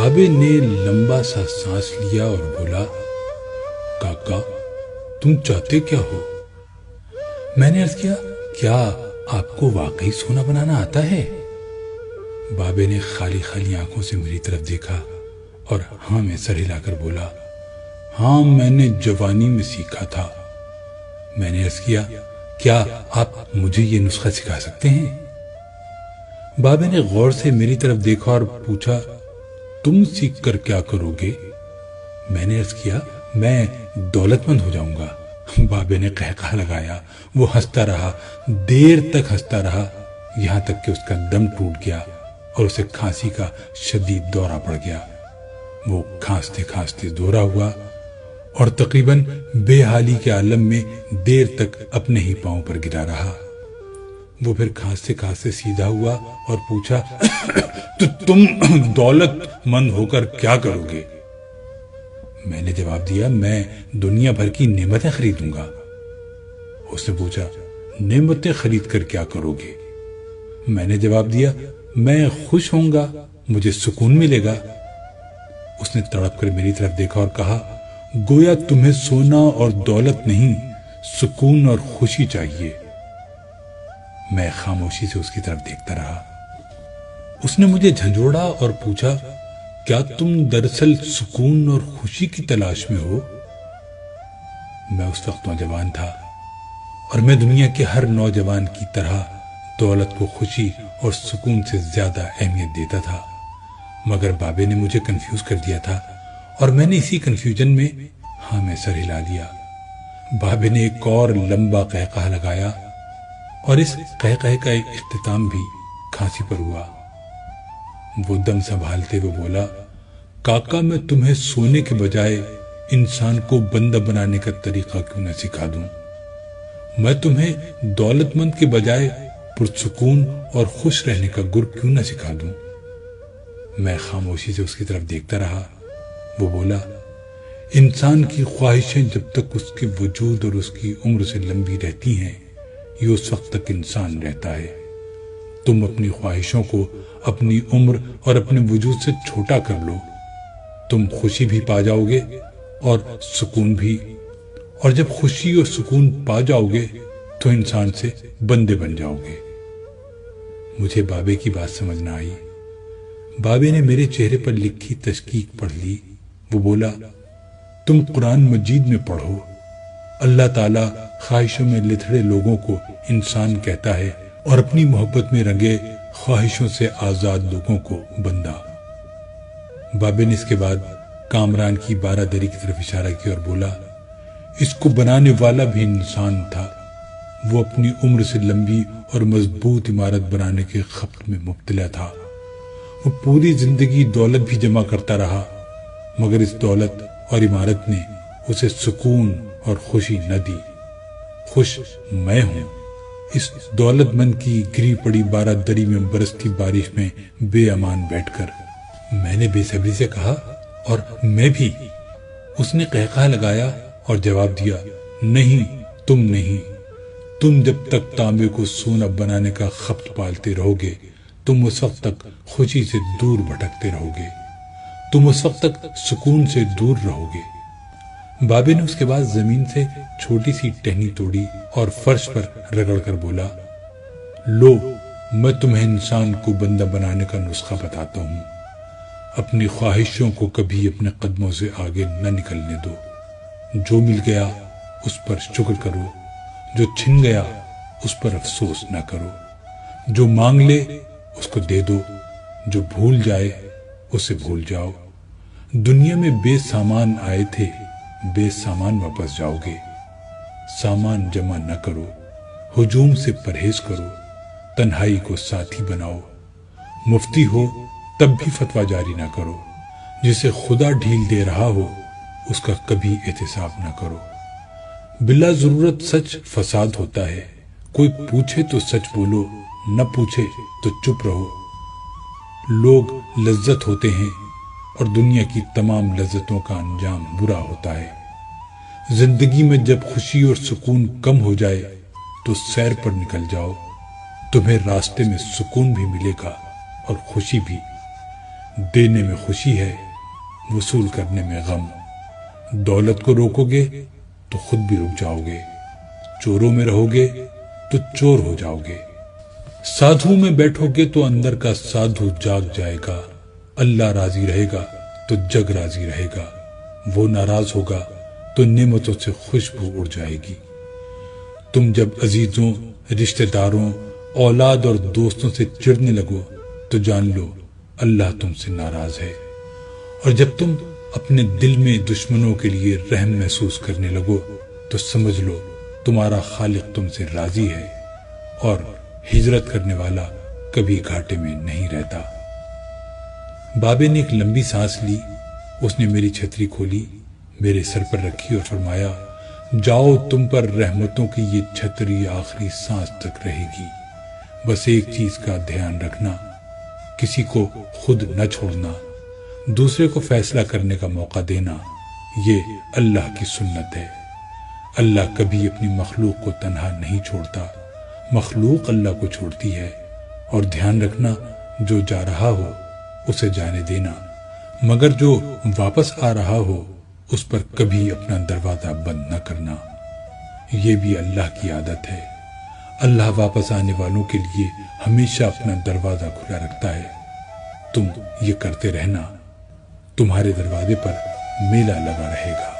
بابے نے لمبا سا سانس لیا اور بولا، کاکا تم چاہتے کیا ہو؟ میں نے عرض کیا، کیا آپ کو واقعی سونا بنانا آتا ہے؟ بابے نے خالی خالی آنکھوں سے میری طرف دیکھا اور ہاں میں سر ہلا کر بولا، ہاں میں نے جوانی میں سیکھا تھا۔ میں نے عرض کیا، کیا آپ مجھے یہ نسخہ سکھا سکتے ہیں؟ بابے نے غور سے میری طرف دیکھا اور پوچھا، تم سیکھ کر کیا کرو گے؟ میں نے عرض کیا، میں دولت مند ہو جاؤں گا۔ بابے نے قہقہ لگایا، وہ ہنستا رہا، دیر تک ہنستا رہا، یہاں تک کہ اس کا دم ٹوٹ گیا اور اسے کھانسی کا شدید دورہ پڑ گیا۔ وہ کھانستے کھانستے دورہ ہوا اور تقریباً بے حالی کے عالم میں دیر تک اپنے ہی پاؤں پر گرا رہا۔ وہ پھر کھانستے کھانستے سیدھا ہوا اور پوچھا، تو تم دولت مند ہو کر کیا کرو گے؟ میں نے جواب دیا، میں دنیا بھر کی نعمتیں خریدوں گا۔ اس نے پوچھا، نعمتیں خرید کر کیا کرو گے؟ میں نے جواب دیا، میں خوش ہوں گا، مجھے سکون ملے گا۔ اس نے تڑپ کر میری طرف دیکھا اور کہا، گویا تمہیں سونا اور دولت نہیں، سکون اور خوشی چاہیے۔ میں خاموشی سے اس کی طرف دیکھتا رہا۔ اس نے مجھے جھنجھوڑا اور پوچھا، کیا تم دراصل سکون اور خوشی کی تلاش میں ہو؟ میں اس وقت نوجوان تھا اور میں دنیا کے ہر نوجوان کی طرح دولت کو خوشی اور سکون سے زیادہ اہمیت دیتا تھا، مگر بابے نے مجھے کنفیوز کر دیا تھا اور میں نے اسی کنفیوژن میں ہاں میں سر ہلا لیا۔ بابے نے ایک اور لمبا قہقہ لگایا اور اس قہقہ کا ایک اختتام بھی کھانسی پر ہوا۔ وہ دم سنبھالتے ہوئے بولا، کاکا میں تمہیں سونے کے بجائے انسان کو بندہ بنانے کا طریقہ کیوں نہ سکھا دوں؟ میں تمہیں دولت مند کے بجائے پرسکون اور خوش رہنے کا گر کیوں نہ سکھا دوں؟ میں خاموشی سے اس کی طرف دیکھتا رہا۔ وہ بولا، انسان کی خواہشیں جب تک اس کے وجود اور اس کی عمر سے لمبی رہتی ہیں، یہ اس وقت تک انسان رہتا ہے۔ تم اپنی خواہشوں کو اپنی عمر اور اپنے وجود سے چھوٹا کر لو، تم خوشی بھی پا جاؤ گے اور سکون بھی، اور جب خوشی اور سکون پا جاؤ گے تو انسان سے بندے بن جاؤ گے۔ مجھے بابے کی بات سمجھ نہ آئی۔ بابے نے میرے چہرے پر لکھی تشکیک پڑھ لی۔ وہ بولا، تم قرآن مجید میں پڑھو، اللہ تعالیٰ خواہشوں میں لتھڑے لوگوں کو انسان کہتا ہے اور اپنی محبت میں رنگے خواہشوں سے آزاد لوگوں کو بندہ۔ بابے نے اس کے بعد کامران کی بارہ دری کی طرف اشارہ کیا اور بولا، اس کو بنانے والا بھی انسان تھا، وہ اپنی عمر سے لمبی اور مضبوط عمارت بنانے کے خبط میں مبتلا تھا۔ وہ پوری زندگی دولت بھی جمع کرتا رہا، مگر اس دولت اور عمارت نے اسے سکون اور خوشی نہ دی۔ خوش میں ہوں اس دولت مند کی گری پڑی بارہ دری میں برستی بارش میں بے امان بیٹھ کر۔ میں نے بے صبری سے کہا، اور میں بھی۔ اس نے قہقہ لگایا اور جواب دیا، نہیں تم نہیں، تم جب تک تانبے کو سونا بنانے کا خبط پالتے رہو گے، تم اس وقت تک خوشی سے دور بھٹکتے رہو گے، تم اس وقت تک سکون سے دور رہو گے۔ بابے نے اس کے بعد زمین سے چھوٹی سی ٹہنی توڑی اور فرش پر رگڑ کر بولا، لو میں تمہیں انسان کو بندہ بنانے کا نسخہ بتاتا ہوں۔ اپنی خواہشوں کو کبھی اپنے قدموں سے آگے نہ نکلنے دو۔ جو مل گیا اس پر شکر کرو، جو چھن گیا اس پر افسوس نہ کرو، جو مانگ لے اس کو دے دو، جو بھول جائے اسے بھول جاؤ۔ دنیا میں بے سامان آئے تھے، بے سامان واپس جاؤ گے۔ سامان جمع نہ کرو، ہجوم سے پرہیز کرو، تنہائی کو ساتھی بناؤ۔ مفتی ہو تب بھی فتویٰ جاری نہ کرو، جسے خدا ڈھیل دے رہا ہو اس کا کبھی احتساب نہ کرو۔ بلا ضرورت سچ فساد ہوتا ہے، کوئی پوچھے تو سچ بولو، نہ پوچھے تو چپ رہو۔ لوگ لذت ہوتے ہیں اور دنیا کی تمام لذتوں کا انجام برا ہوتا ہے۔ زندگی میں جب خوشی اور سکون کم ہو جائے تو سیر پر نکل جاؤ، تمہیں راستے میں سکون بھی ملے گا اور خوشی بھی۔ دینے میں خوشی ہے، وصول کرنے میں غم۔ دولت کو روکو گے تو خود بھی رک جاؤ گے، چوروں میں رہو گے تو چور ہو جاؤ گے۔ سادھو میں بیٹھو گے تو اندر کا سادھو جاگ جائے گا۔ اللہ راضی رہے گا تو جگ راضی رہے گا، وہ ناراض ہوگا تو نعمتوں سے خوشبو اڑ جائے گی۔ تم جب عزیزوں، رشتہ داروں، اولاد اور دوستوں سے چڑھنے لگو تو جان لو اللہ تم سے ناراض ہے، اور جب تم اپنے دل میں دشمنوں کے لیے رحم محسوس کرنے لگو تو سمجھ لو تمہارا خالق تم سے راضی ہے، اور ہجرت کرنے والا کبھی گھاٹے میں نہیں رہتا۔ بابے نے ایک لمبی سانس لی، اس نے میری چھتری کھولی، میرے سر پر رکھی اور فرمایا، جاؤ، تم پر رحمتوں کی یہ چھتری آخری سانس تک رہے گی۔ بس ایک چیز کا دھیان رکھنا، کسی کو خود نہ چھوڑنا، دوسرے کو فیصلہ کرنے کا موقع دینا، یہ اللہ کی سنت ہے۔ اللہ کبھی اپنی مخلوق کو تنہا نہیں چھوڑتا، مخلوق اللہ کو چھوڑتی ہے۔ اور دھیان رکھنا، جو جا رہا ہو اسے جانے دینا، مگر جو واپس آ رہا ہو اس پر کبھی اپنا دروازہ بند نہ کرنا۔ یہ بھی اللہ کی عادت ہے، اللہ واپس آنے والوں کے لیے ہمیشہ اپنا دروازہ کھلا رکھتا ہے۔ تم یہ کرتے رہنا، تمہارے دروازے پر میلہ لگا رہے گا۔